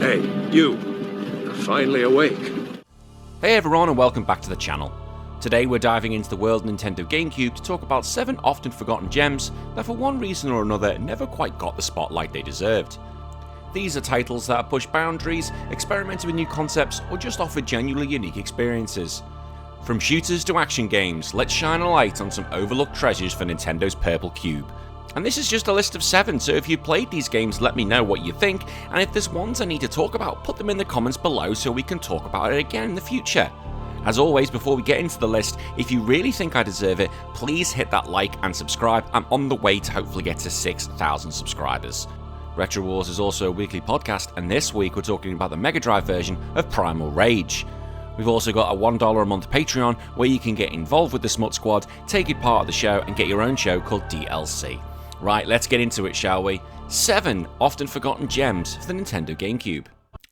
Hey, you. You're finally awake. Hey everyone and welcome back to the channel. Today we're diving into the world of Nintendo GameCube to talk about 7 often forgotten gems that for one reason or another never quite got the spotlight they deserved. These are titles that have pushed boundaries, experimented with new concepts, or just offered genuinely unique experiences. From shooters to action games, let's shine a light on some overlooked treasures for Nintendo's Purple Cube. And this is just a list of 7, so if you've played these games, let me know what you think, and if there's ones I need to talk about, put them in the comments below so we can talk about it again in the future. As always, before we get into the list, if you really think I deserve it, please hit that like and subscribe. I'm on the way to hopefully get to 6,000 subscribers. Retro Wars is also a weekly podcast, and this week we're talking about the Mega Drive version of Primal Rage. We've also got a $1 a month Patreon where you can get involved with the Smut Squad, take it part of the show, and get your own show called DLC. Right, let's get into it, shall we? 7 often forgotten gems for the Nintendo GameCube.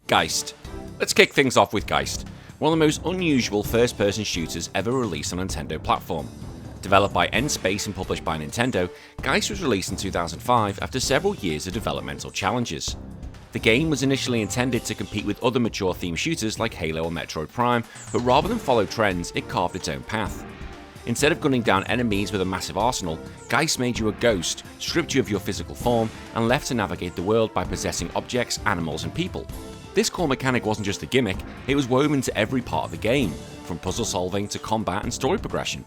Geist. Let's kick things off with Geist, one of the most unusual first-person shooters ever released on a Nintendo platform. Developed by N-Space and published by Nintendo, Geist was released in 2005 after several years of developmental challenges. The game was initially intended to compete with other mature-themed shooters like Halo or Metroid Prime, but rather than follow trends, it carved its own path. Instead of gunning down enemies with a massive arsenal, Geist made you a ghost, stripped you of your physical form, and left to navigate the world by possessing objects, animals, and people. This core mechanic wasn't just a gimmick, it was woven into every part of the game, from puzzle solving to combat and story progression.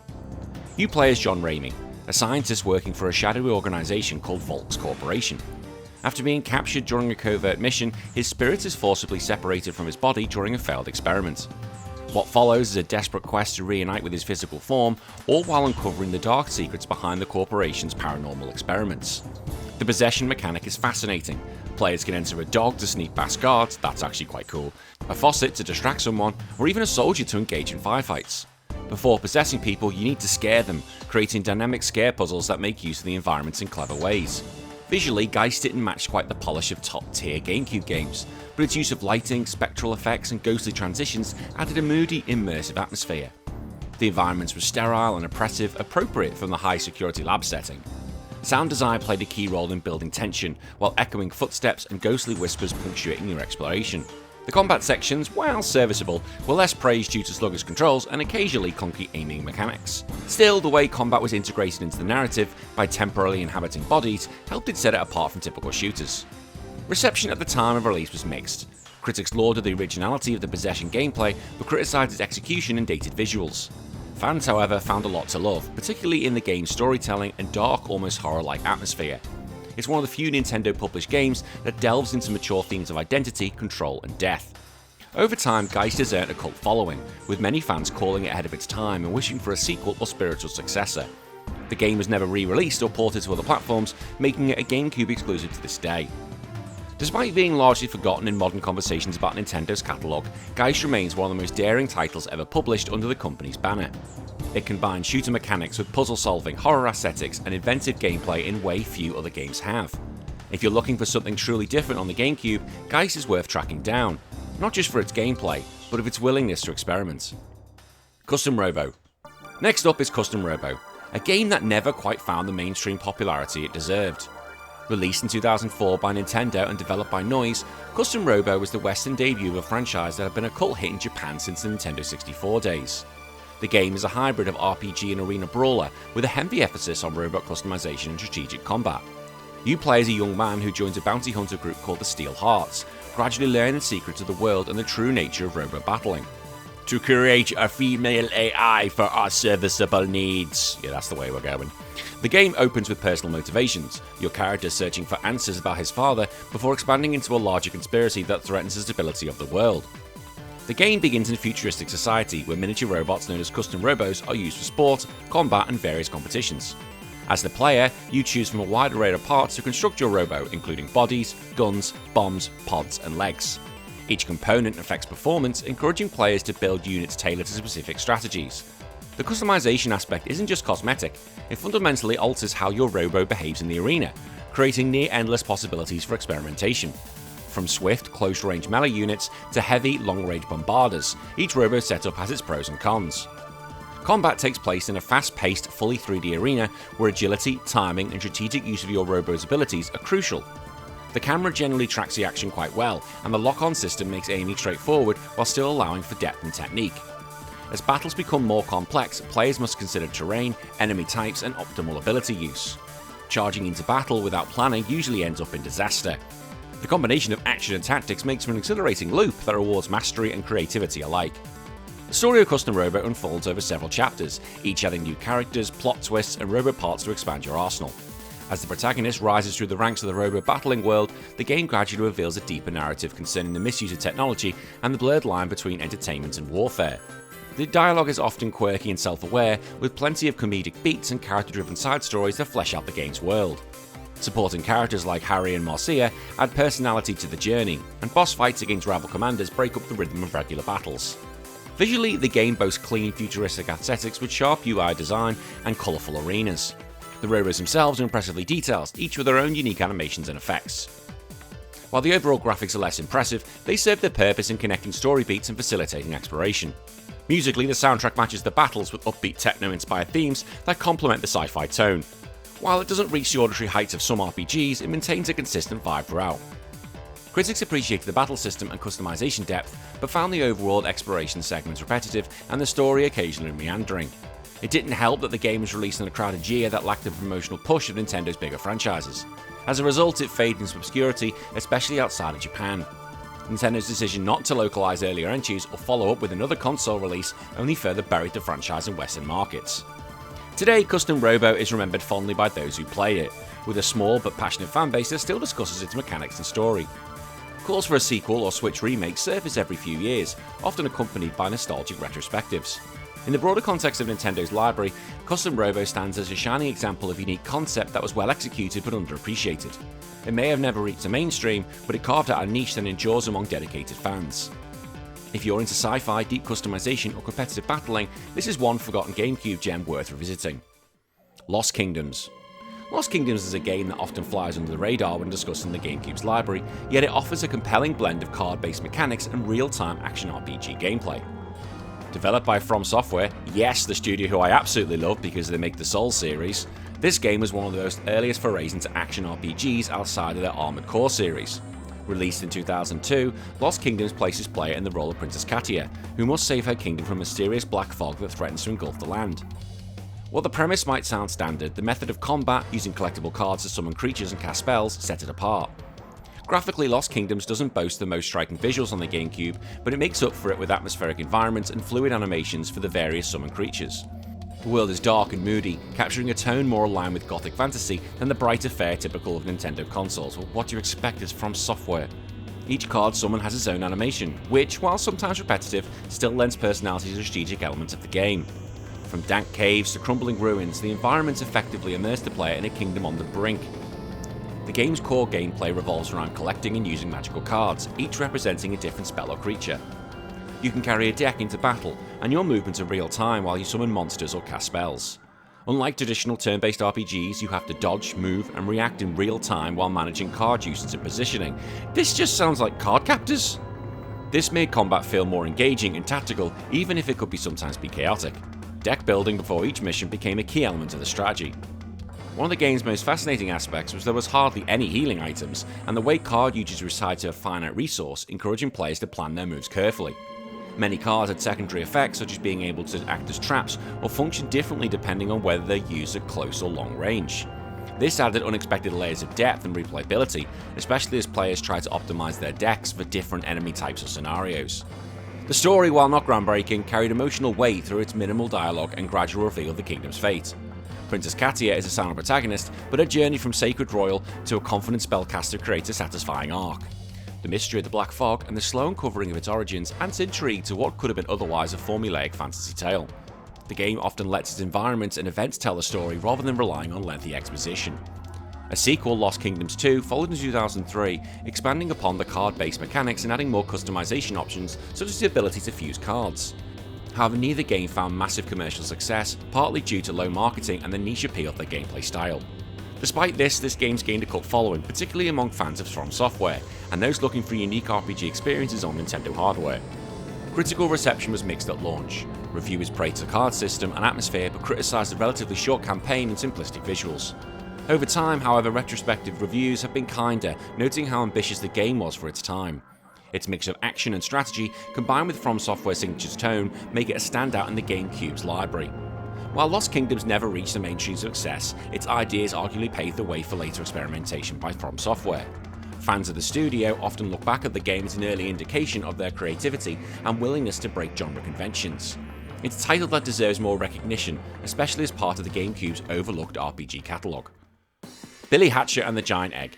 You play as John Ramey, a scientist working for a shadowy organisation called Volks Corporation. After being captured during a covert mission, his spirit is forcibly separated from his body during a failed experiment. What follows is a desperate quest to reunite with his physical form, all while uncovering the dark secrets behind the corporation's paranormal experiments. The possession mechanic is fascinating. Players can enter a dog to sneak past guards, that's actually quite cool, a faucet to distract someone, or even a soldier to engage in firefights. Before possessing people, you need to scare them, creating dynamic scare puzzles that make use of the environments in clever ways. Visually, Geist didn't match quite the polish of top-tier GameCube games, but its use of lighting, spectral effects, and ghostly transitions added a moody, immersive atmosphere. The environments were sterile and oppressive, appropriate from the high-security lab setting. Sound design played a key role in building tension, while echoing footsteps and ghostly whispers punctuating your exploration. The combat sections, while serviceable, were less praised due to sluggish controls and occasionally clunky aiming mechanics. Still, the way combat was integrated into the narrative by temporarily inhabiting bodies helped it set it apart from typical shooters. Reception at the time of release was mixed. Critics lauded the originality of the possession gameplay, but criticised its execution and dated visuals. Fans, however, found a lot to love, particularly in the game's storytelling and dark, almost horror-like atmosphere. It's one of the few Nintendo-published games that delves into mature themes of identity, control, and death. Over time, Geist has earned a cult following, with many fans calling it ahead of its time and wishing for a sequel or spiritual successor. The game was never re-released or ported to other platforms, making it a GameCube exclusive to this day. Despite being largely forgotten in modern conversations about Nintendo's catalogue, Geist remains one of the most daring titles ever published under the company's banner. It combines shooter mechanics with puzzle solving, horror aesthetics, and inventive gameplay in a way few other games have. If you're looking for something truly different on the GameCube, Geist is worth tracking down, not just for its gameplay, but of its willingness to experiment. Custom Robo. Next up is Custom Robo, a game that never quite found the mainstream popularity it deserved. Released in 2004 by Nintendo and developed by Noise, Custom Robo was the Western debut of a franchise that had been a cult hit in Japan since the Nintendo 64 days. The game is a hybrid of RPG and arena brawler, with a heavy emphasis on robot customization and strategic combat. You play as a young man who joins a bounty hunter group called the Steel Hearts, gradually learning the secrets of the world and the true nature of robot battling. To create a female AI for our serviceable needs. Yeah, that's the way we're going. The game opens with personal motivations, your character searching for answers about his father before expanding into a larger conspiracy that threatens the stability of the world. The game begins in a futuristic society where miniature robots known as custom robos are used for sport, combat, and various competitions. As the player, you choose from a wide array of parts to construct your robo, including bodies, guns, bombs, pods, and legs. Each component affects performance, encouraging players to build units tailored to specific strategies. The customization aspect isn't just cosmetic, it fundamentally alters how your robo behaves in the arena, creating near-endless possibilities for experimentation. From swift, close-range melee units to heavy, long-range bombarders, each robo setup has its pros and cons. Combat takes place in a fast-paced, fully 3D arena where agility, timing, and strategic use of your robo's abilities are crucial. The camera generally tracks the action quite well, and the lock-on system makes aiming straightforward while still allowing for depth and technique. As battles become more complex, players must consider terrain, enemy types, and optimal ability use. Charging into battle without planning usually ends up in disaster. The combination of action and tactics makes for an exhilarating loop that rewards mastery and creativity alike. The story of Custom Robo unfolds over several chapters, each adding new characters, plot twists, and robo parts to expand your arsenal. As the protagonist rises through the ranks of the robo battling world, the game gradually reveals a deeper narrative concerning the misuse of technology and the blurred line between entertainment and warfare. The dialogue is often quirky and self-aware, with plenty of comedic beats and character-driven side stories that flesh out the game's world. Supporting characters like Harry and Marcia add personality to the journey, and boss fights against rival commanders break up the rhythm of regular battles. Visually, the game boasts clean, futuristic aesthetics with sharp UI design and colourful arenas. The robos themselves are impressively detailed, each with their own unique animations and effects. While the overall graphics are less impressive, they serve their purpose in connecting story beats and facilitating exploration. Musically, the soundtrack matches the battles with upbeat techno-inspired themes that complement the sci-fi tone. While it doesn't reach the auditory heights of some RPGs, it maintains a consistent vibe throughout. Critics appreciated the battle system and customization depth, but found the overworld exploration segments repetitive and the story occasionally meandering. It didn't help that the game was released in a crowded year that lacked the promotional push of Nintendo's bigger franchises. As a result, it faded into obscurity, especially outside of Japan. Nintendo's decision not to localize earlier entries or follow up with another console release only further buried the franchise in Western markets. Today, Custom Robo is remembered fondly by those who play it, with a small but passionate fanbase that still discusses its mechanics and story. Calls for a sequel or Switch remake surface every few years, often accompanied by nostalgic retrospectives. In the broader context of Nintendo's library, Custom Robo stands as a shining example of a unique concept that was well executed but underappreciated. It may have never reached the mainstream, but it carved out a niche that endures among dedicated fans. If you're into sci-fi, deep customization, or competitive battling, this is one forgotten GameCube gem worth revisiting. Lost Kingdoms. Lost Kingdoms is a game that often flies under the radar when discussing the GameCube's library, yet it offers a compelling blend of card-based mechanics and real-time action RPG gameplay. Developed by From Software, yes, the studio who I absolutely love because they make the Soul series, this game was one of the most earliest forays into action RPGs outside of their Armored Core series. Released in 2002, Lost Kingdoms places player in the role of Princess Katia, who must save her kingdom from a mysterious black fog that threatens to engulf the land. While the premise might sound standard, the method of combat, using collectible cards to summon creatures and cast spells, set it apart. Graphically, Lost Kingdoms doesn't boast the most striking visuals on the GameCube, but it makes up for it with atmospheric environments and fluid animations for the various summoned creatures. The world is dark and moody, capturing a tone more aligned with gothic fantasy than the brighter fare typical of Nintendo consoles. Well, what do you expect is From Software? Each card summon has its own animation, which, while sometimes repetitive, still lends personality to the strategic elements of the game. From dank caves to crumbling ruins, the environments effectively immerse the player in a kingdom on the brink. The game's core gameplay revolves around collecting and using magical cards, each representing a different spell or creature. You can carry a deck into battle, and your movements are real time while you summon monsters or cast spells. Unlike traditional turn-based RPGs, you have to dodge, move, and react in real time while managing card usage and positioning. This just sounds like card captors! This made combat feel more engaging and tactical, even if it could sometimes be chaotic. Deck building before each mission became a key element of the strategy. One of the game's most fascinating aspects was there was hardly any healing items, and the way card usage was tied to a finite resource, encouraging players to plan their moves carefully. Many cards had secondary effects, such as being able to act as traps or function differently depending on whether they're used at close or long range. This added unexpected layers of depth and replayability, especially as players tried to optimize their decks for different enemy types or scenarios. The story, while not groundbreaking, carried emotional weight through its minimal dialogue and gradual reveal of the kingdom's fate. Princess Katia is a silent protagonist, but her journey from Sacred Royal to a confident spellcaster creates a satisfying arc. The mystery of the Black Fog and the slow uncovering of its origins adds intrigue to what could have been otherwise a formulaic fantasy tale. The game often lets its environments and events tell the story rather than relying on lengthy exposition. A sequel, Lost Kingdoms 2, followed in 2003, expanding upon the card-based mechanics and adding more customization options, such as the ability to fuse cards. However, neither game found massive commercial success, partly due to low marketing and the niche appeal of their gameplay style. Despite this game's gained a cult following, particularly among fans of From Software, and those looking for unique RPG experiences on Nintendo hardware. Critical reception was mixed at launch. Reviewers praised the card system and atmosphere, but criticised the relatively short campaign and simplistic visuals. Over time, however, retrospective reviews have been kinder, noting how ambitious the game was for its time. Its mix of action and strategy, combined with From Software's signature's tone, make it a standout in the GameCube's library. While Lost Kingdoms never reached a mainstream success, its ideas arguably paved the way for later experimentation by From Software. Fans of the studio often look back at the game as an early indication of their creativity and willingness to break genre conventions. It's a title that deserves more recognition, especially as part of the GameCube's overlooked RPG catalogue. Billy Hatcher and the Giant Egg.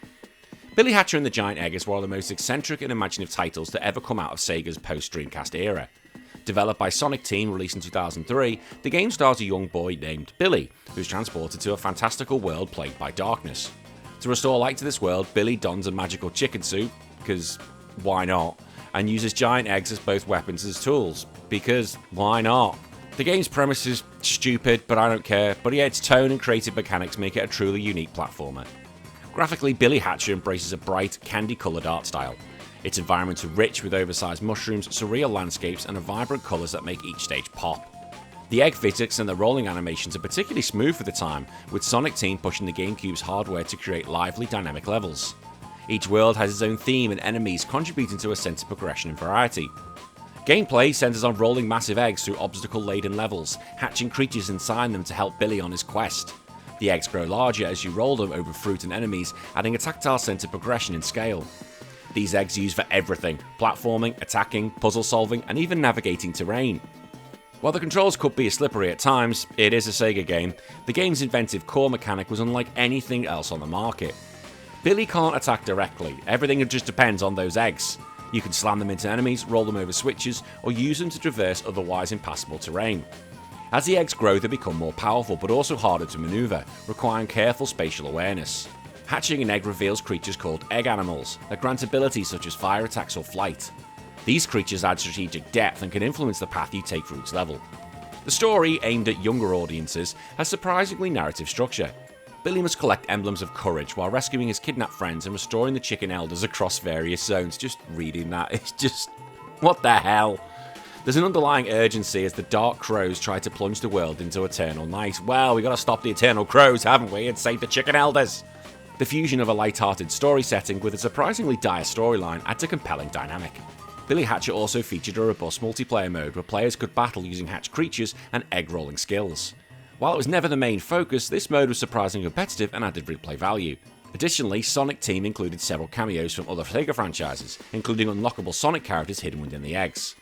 Billy Hatcher and the Giant Egg is one of the most eccentric and imaginative titles to ever come out of Sega's post-Dreamcast era. Developed by Sonic Team, released in 2003, the game stars a young boy named Billy, who's transported to a fantastical world plagued by darkness. To restore light to this world, Billy dons a magical chicken suit, because why not, and uses giant eggs as both weapons as tools, because why not? The game's premise is stupid, but I don't care, but yeah, its tone and creative mechanics make it a truly unique platformer. Graphically, Billy Hatcher embraces a bright, candy-coloured art style. Its environments are rich with oversized mushrooms, surreal landscapes, and vibrant colours that make each stage pop. The egg physics and the rolling animations are particularly smooth for the time, with Sonic Team pushing the GameCube's hardware to create lively, dynamic levels. Each world has its own theme and enemies, contributing to a sense of progression and variety. Gameplay centers on rolling massive eggs through obstacle-laden levels, hatching creatures inside them to help Billy on his quest. The eggs grow larger as you roll them over fruit and enemies, adding a tactile sense of progression in scale. These eggs are used for everything: platforming, attacking, puzzle solving, and even navigating terrain. While the controls could be slippery at times, it is a Sega game. The game's inventive core mechanic was unlike anything else on the market. Billy can't attack directly, everything just depends on those eggs. You can slam them into enemies, roll them over switches, or use them to traverse otherwise impassable terrain. As the eggs grow, they become more powerful, but also harder to maneuver, requiring careful spatial awareness. Hatching an egg reveals creatures called egg animals that grant abilities such as fire attacks or flight. These creatures add strategic depth and can influence the path you take through its level. The story, aimed at younger audiences, has surprisingly narrative structure. Billy must collect emblems of courage while rescuing his kidnapped friends and restoring the chicken elders across various zones. Just reading that, it's just... what the hell? There's an underlying urgency as the Dark Crows try to plunge the world into eternal night. Well, we gotta stop the Eternal Crows, haven't we, and save the chicken elders! The fusion of a light-hearted story setting with a surprisingly dire storyline adds a compelling dynamic. Billy Hatcher also featured a robust multiplayer mode where players could battle using hatched creatures and egg-rolling skills. While it was never the main focus, this mode was surprisingly competitive and added replay value. Additionally, Sonic Team included several cameos from other Sega franchises, including unlockable Sonic characters hidden within the eggs.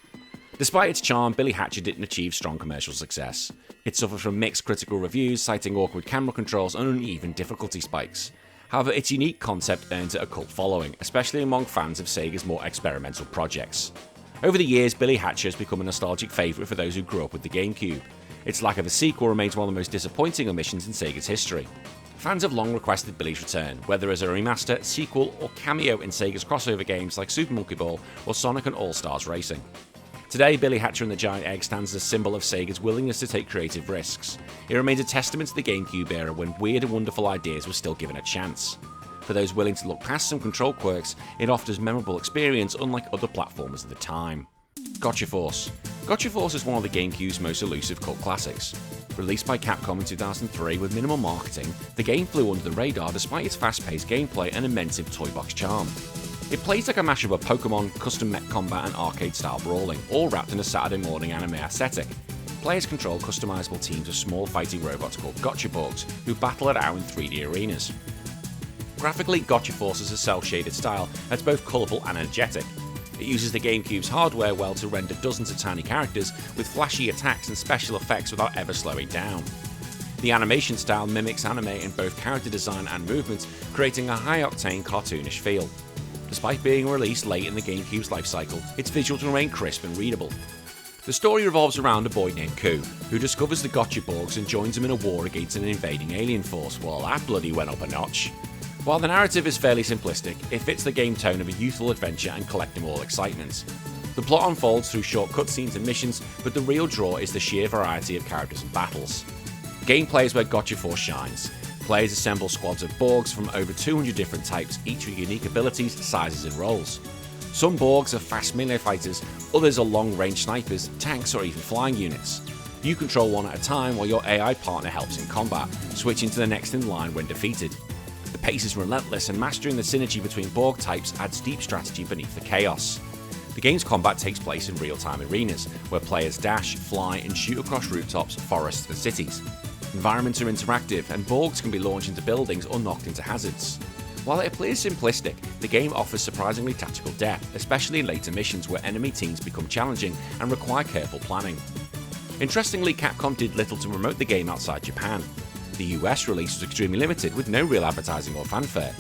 Despite its charm, Billy Hatcher didn't achieve strong commercial success. It suffered from mixed critical reviews, citing awkward camera controls and uneven difficulty spikes. However, its unique concept earns it a cult following, especially among fans of Sega's more experimental projects. Over the years, Billy Hatcher has become a nostalgic favourite for those who grew up with the GameCube. Its lack of a sequel remains one of the most disappointing omissions in Sega's history. Fans have long requested Billy's return, whether as a remaster, sequel, or cameo in Sega's crossover games like Super Monkey Ball or Sonic and All-Stars Racing. Today, Billy Hatcher and the Giant Egg stands as a symbol of Sega's willingness to take creative risks. It remains a testament to the GameCube era when weird and wonderful ideas were still given a chance. For those willing to look past some control quirks, it offers memorable experience unlike other platformers of the time. Gotcha Force. Gotcha Force is one of the GameCube's most elusive cult classics. Released by Capcom in 2003 with minimal marketing, the game flew under the radar despite its fast-paced gameplay and immense toy box charm. It plays like a mashup of Pokemon, custom mech combat and arcade-style brawling, all wrapped in a Saturday morning anime aesthetic. Players control customizable teams of small fighting robots called Gotchaborgs, who battle it out in 3D arenas. Graphically, Gotcha Force is a cel-shaded style that's both colourful and energetic. It uses the GameCube's hardware well to render dozens of tiny characters with flashy attacks and special effects without ever slowing down. The animation style mimics anime in both character design and movement, creating a high-octane cartoonish feel. Despite being released late in the GameCube's life cycle, its visuals remain crisp and readable. The story revolves around a boy named Ku, who discovers the Gotchaborgs and joins them in a war against an invading alien force. Well, that bloody went up a notch. While the narrative is fairly simplistic, it fits the game tone of a youthful adventure and collect-em-all excitement. The plot unfolds through short cutscenes and missions, but the real draw is the sheer variety of characters and battles. Gameplay is where Gotcha Force shines. Players assemble squads of Borgs from over 200 different types, each with unique abilities, sizes and roles. Some Borgs are fast melee fighters, others are long-range snipers, tanks or even flying units. You control one at a time while your AI partner helps in combat, switching to the next in line when defeated. The pace is relentless, and mastering the synergy between Borg types adds deep strategy beneath the chaos. The game's combat takes place in real-time arenas, where players dash, fly, and shoot across rooftops, forests, and cities. Environments are interactive, and Borgs can be launched into buildings or knocked into hazards. While it appears simplistic, the game offers surprisingly tactical depth, especially in later missions where enemy teams become challenging and require careful planning. Interestingly, Capcom did little to promote the game outside Japan. The US release was extremely limited, with no real advertising or fanfare.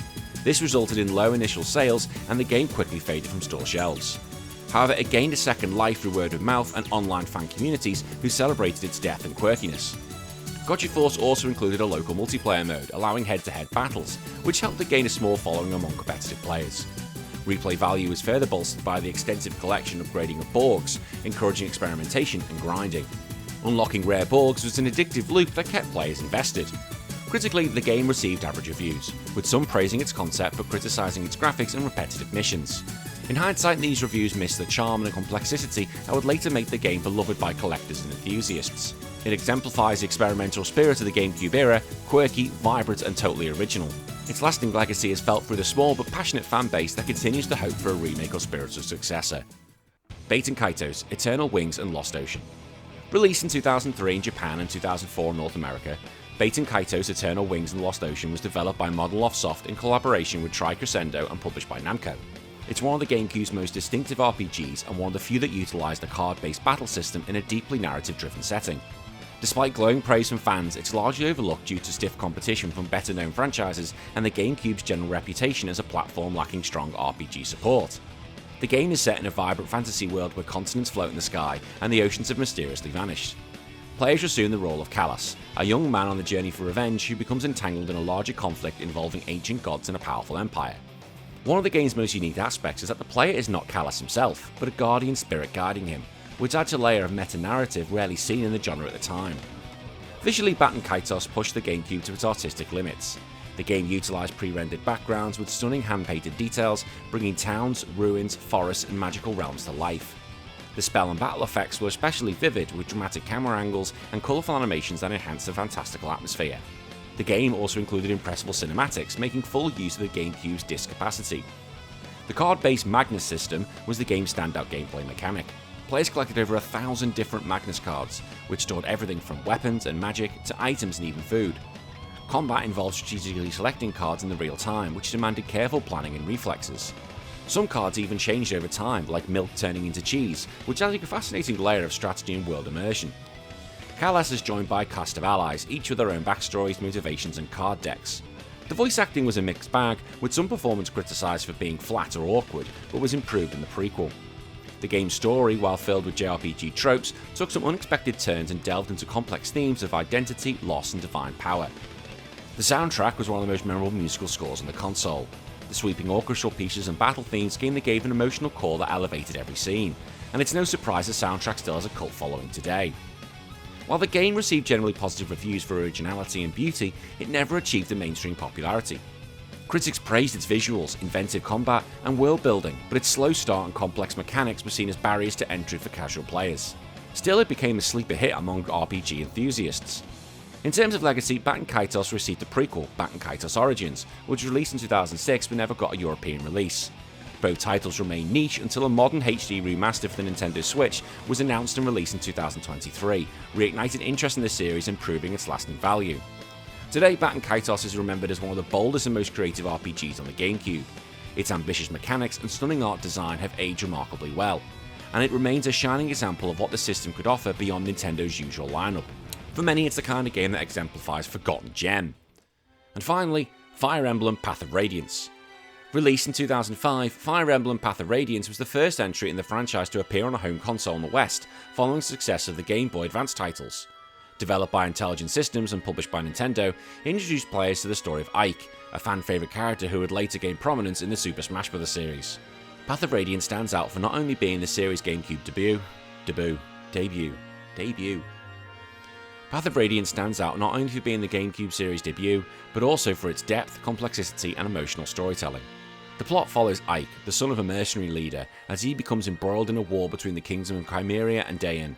This resulted in low initial sales, and the game quickly faded from store shelves. However, it gained a second life through word of mouth and online fan communities who celebrated its depth and quirkiness. Gotcha Force also included a local multiplayer mode, allowing head-to-head battles, which helped to gain a small following among competitive players. Replay value was further bolstered by the extensive collection upgrading of Borgs, encouraging experimentation and grinding. Unlocking rare Borgs was an addictive loop that kept players invested. Critically, the game received average reviews, with some praising its concept but criticising its graphics and repetitive missions. In hindsight, these reviews missed the charm and the complexity that would later make the game beloved by collectors and enthusiasts. It exemplifies the experimental spirit of the GameCube era, quirky, vibrant, and totally original. Its lasting legacy is felt through the small but passionate fan base that continues to hope for a remake or spiritual successor. Baten Kaitos, Eternal Wings and Lost Ocean. Released in 2003 in Japan and 2004 in North America, Baten Kaitos Eternal Wings and Lost Ocean was developed by Monolith Soft in collaboration with Tri-Crescendo and published by Namco. It's one of the GameCube's most distinctive RPGs and one of the few that utilised a card-based battle system in a deeply narrative-driven setting. Despite glowing praise from fans, it's largely overlooked due to stiff competition from better-known franchises and the GameCube's general reputation as a platform lacking strong RPG support. The game is set in a vibrant fantasy world where continents float in the sky and the oceans have mysteriously vanished. Players assume the role of Callas, a young man on the journey for revenge who becomes entangled in a larger conflict involving ancient gods and a powerful empire. One of the game's most unique aspects is that the player is not Callas himself, but a guardian spirit guiding him, which adds a layer of meta-narrative rarely seen in the genre at the time. Visually, Baten Kaitos pushed the GameCube to its artistic limits. The game utilised pre-rendered backgrounds with stunning hand-painted details, bringing towns, ruins, forests, and magical realms to life. The spell and battle effects were especially vivid, with dramatic camera angles and colourful animations that enhanced the fantastical atmosphere. The game also included impressive cinematics, making full use of the GameCube's disc capacity. The card-based Magnus system was the game's standout gameplay mechanic. Players collected over 1,000 different Magnus cards, which stored everything from weapons and magic to items and even food. Combat involved strategically selecting cards in the real time, which demanded careful planning and reflexes. Some cards even changed over time, like milk turning into cheese, which added a fascinating layer of strategy and world immersion. Callas is joined by a cast of allies, each with their own backstories, motivations, and card decks. The voice acting was a mixed bag, with some performance criticised for being flat or awkward, but was improved in the prequel. The game's story, while filled with JRPG tropes, took some unexpected turns and delved into complex themes of identity, loss, and divine power. The soundtrack was one of the most memorable musical scores on the console. The sweeping orchestral pieces and battle themes gave the game an emotional core that elevated every scene, and it's no surprise the soundtrack still has a cult following today. While the game received generally positive reviews for originality and beauty, it never achieved the mainstream popularity. Critics praised its visuals, inventive combat, and world building, but its slow start and complex mechanics were seen as barriers to entry for casual players. Still, it became a sleeper hit among RPG enthusiasts. In terms of legacy, Baten Kaitos received a prequel, Baten Kaitos Origins, which was released in 2006 but never got a European release. Both titles remained niche until a modern HD remaster for the Nintendo Switch was announced and released in 2023, reigniting interest in the series and proving its lasting value. Today, Baten Kaitos is remembered as one of the boldest and most creative RPGs on the GameCube. Its ambitious mechanics and stunning art design have aged remarkably well, and it remains a shining example of what the system could offer beyond Nintendo's usual lineup. For many, it's the kind of game that exemplifies Forgotten Gem. And finally, Fire Emblem Path of Radiance. Released in 2005, Fire Emblem Path of Radiance was the first entry in the franchise to appear on a home console in the West, following the success of the Game Boy Advance titles. Developed by Intelligent Systems and published by Nintendo, it introduced players to the story of Ike, a fan-favourite character who would later gain prominence in the Super Smash Bros. Series. Path of Radiance stands out for not only being the series' GameCube debut. Path of Radiance stands out not only for being the GameCube series debut, but also for its depth, complexity, and emotional storytelling. The plot follows Ike, the son of a mercenary leader, as he becomes embroiled in a war between the kingdoms of Chimeria and Dayan.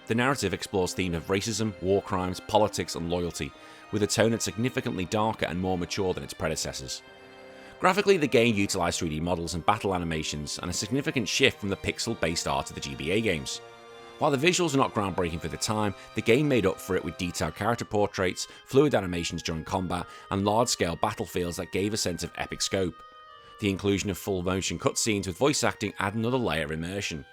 The narrative explores themes of racism, war crimes, politics and loyalty, with a tone that's significantly darker and more mature than its predecessors. Graphically, the game utilised 3D models and battle animations, and a significant shift from the pixel-based art of the GBA games. While the visuals are not groundbreaking for the time, the game made up for it with detailed character portraits, fluid animations during combat, and large-scale battlefields that gave a sense of epic scope. The inclusion of full-motion cutscenes with voice acting added another layer of immersion.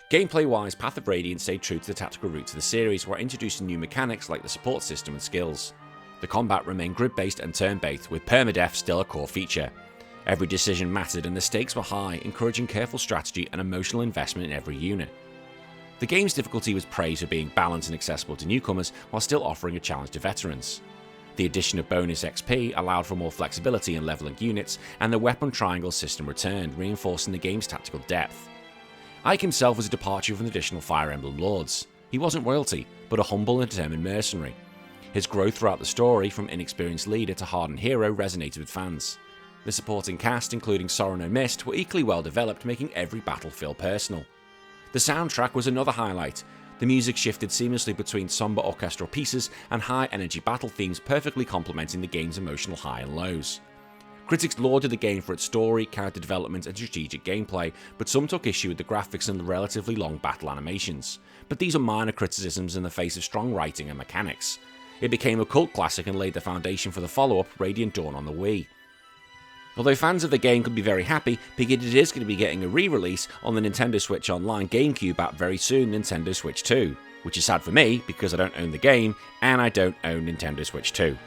Gameplay-wise, Path of Radiance stayed true to the tactical roots of the series, while introducing new mechanics like the support system and skills. The combat remained grid-based and turn-based, with permadeath still a core feature. Every decision mattered and the stakes were high, encouraging careful strategy and emotional investment in every unit. The game's difficulty was praised for being balanced and accessible to newcomers while still offering a challenge to veterans. The addition of bonus XP allowed for more flexibility in leveling units, and the weapon triangle system returned, reinforcing the game's tactical depth. Ike himself was a departure from the traditional Fire Emblem lords. He wasn't royalty, but a humble and determined mercenary. His growth throughout the story, from inexperienced leader to hardened hero, resonated with fans. The supporting cast, including Sora and Mist, were equally well developed, making every battle feel personal. The soundtrack was another highlight. The music shifted seamlessly between somber orchestral pieces and high-energy battle themes, perfectly complementing the game's emotional high and lows. Critics lauded the game for its story, character development and strategic gameplay, but some took issue with the graphics and the relatively long battle animations. But these are minor criticisms in the face of strong writing and mechanics. It became a cult classic and laid the foundation for the follow-up, Radiant Dawn on the Wii. Although fans of the game could be very happy, because it is going to be getting a re-release on the Nintendo Switch Online GameCube app very soon, Nintendo Switch 2. Which is sad for me, because I don't own the game, and I don't own Nintendo Switch 2.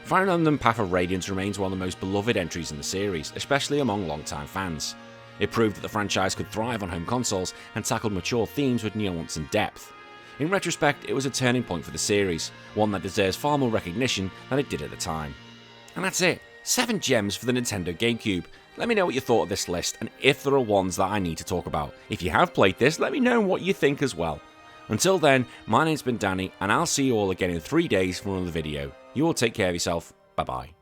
Fire Emblem Path of Radiance remains one of the most beloved entries in the series, especially among long-time fans. It proved that the franchise could thrive on home consoles and tackled mature themes with nuance and depth. In retrospect, it was a turning point for the series, one that deserves far more recognition than it did at the time. And that's it. 7 gems for the Nintendo GameCube. Let me know what you thought of this list and if there are ones that I need to talk about. If you have played this, let me know what you think as well. Until then, my name's been Danny, and I'll see you all again in 3 days for another video. You all take care of yourself. Bye bye.